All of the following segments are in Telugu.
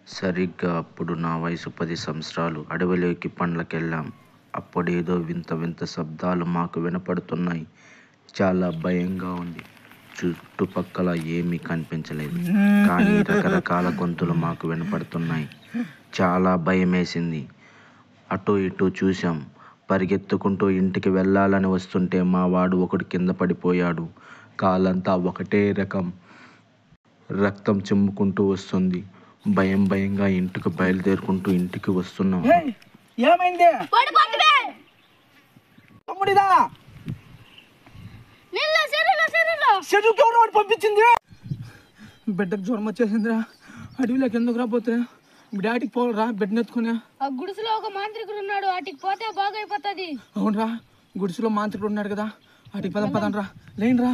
సరిగ్గా అప్పుడు నా వయసు 10 సంవత్సరాలు. అడవిలోకి పండ్లకెళ్ళాం. అప్పుడేదో వింత వింత శబ్దాలు మాకు వినపడుతున్నాయి. చాలా భయంగా ఉంది. చుట్టుపక్కల ఏమీ కనిపించలేదు. కానీ రకరకాల గొంతులు మాకు వినపడుతున్నాయి. చాలా భయమేసింది. అటూ ఇటూ చూశాం. పరిగెత్తుకుంటూ ఇంటికి వెళ్ళాలని వస్తుంటే మా వాడు ఒకడు కింద పడిపోయాడు. కాలంతా ఒకటే రకం రక్తం చిమ్ముకుంటూ వస్తుంది. భయంగా ఇంటికి బయలుదేరుకుంటూ ఇంటికి వస్తున్నాం. ఏమైంది? తమ్ముడిదా పంపించింది. బిడ్డకు జ్వరం వచ్చేసిందిరా. అడవిలోకి ఎందుకు రాపోతే డాడీకి పోలరా బిడ్డను ఎత్తుకునే. ఆ గుడిసెలో ఒక మాంత్రికుడు ఉన్నాడు, వాటికి పోతే బాగైపోతుంది. అవునరా, గుడిసెలో మాంత్రికుడు ఉన్నాడు కదా, వాటికి పదనరా లేనిరా.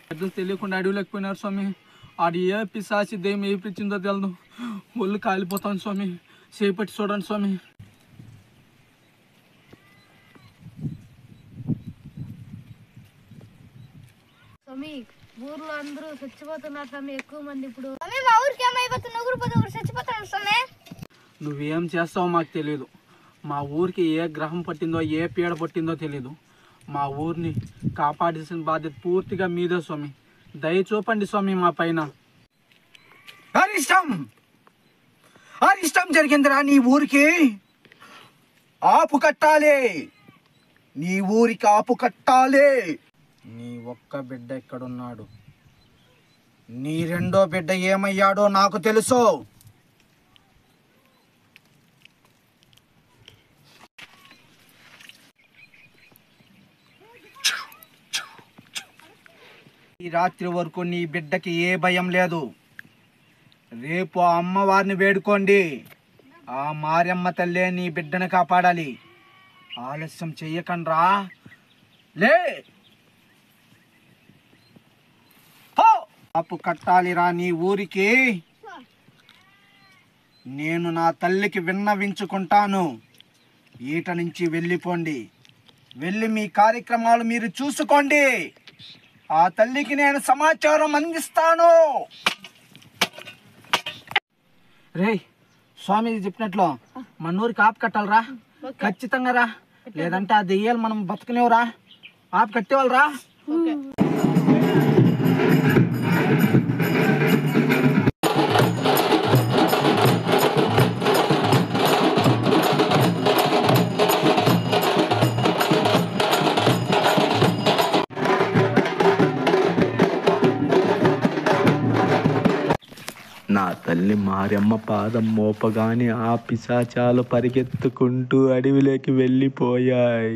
పెద్దలు తెలియకుండా అడవిలోకి పోయినారు స్వామి. ఆడు ఏ పిశాచి దెయ్యం ఏ పిచ్చిందో తెలదు. ఒళ్ళు కాలిపోతాను స్వామి, చేపట్టి చూడండి స్వామి. స్వామి ఊర్లో అందరూ చచ్చిపోతున్నారు స్వామి, ఎక్కువ మంది. ఇప్పుడు మా ఊరికి ఏమైపోతుంది? ఒకరు చచ్చిపోతాను స్వామి. నువ్వేం చేస్తావో మాకు తెలియదు. మా ఊరికి ఏ గ్రహం పట్టిందో ఏ పీడ పట్టిందో తెలియదు. మా ఊరిని కాపాడాల్సిన బాధ్యత పూర్తిగా మీదే స్వామి. దయ చూపండి స్వామి మా పైన. అరిష్టం జరిగిందిరా నీ ఊరికి. ఆపు కట్టాలి, నీ ఊరికి ఆపు కట్టాలి. నీ ఒక్క బిడ్డ ఎక్కడున్నాడు? నీ రెండో బిడ్డ ఏమయ్యాడో నాకు తెలుసు. ఈ రాత్రి వరకు నీ బిడ్డకి ఏ భయం లేదు. రేపు ఆ అమ్మవారిని వేడుకోండి. ఆ మారమ్మ తల్లే నీ బిడ్డను కాపాడాలి. ఆలస్యం చెయ్యకండ్రా, లే. అప్పు కట్టాలిరా నీ ఊరికి. నేను నా తల్లికి విన్నవించుకుంటాను. ఈట నుంచి వెళ్ళిపోండి. వెళ్ళి మీ కార్యక్రమాలు మీరు చూసుకోండి. ఆ తల్లికి నేను సమాచారం అందిస్తాను. రే, స్వామీజీ చెప్పినట్లు మన ఊరికి ఆపు కట్టాలరా, ఖచ్చితంగా రా. లేదంటే ఆ దెయ్యాలు మనం బతకనేవరా. ఆపు కట్టేవాళ్ళరా. నా తల్లి మారమ్మ పాదం మోపగానే ఆ పిశాచాలు పరిగెత్తుకుంటూ అడవిలోకి వెళ్ళిపోయాయి.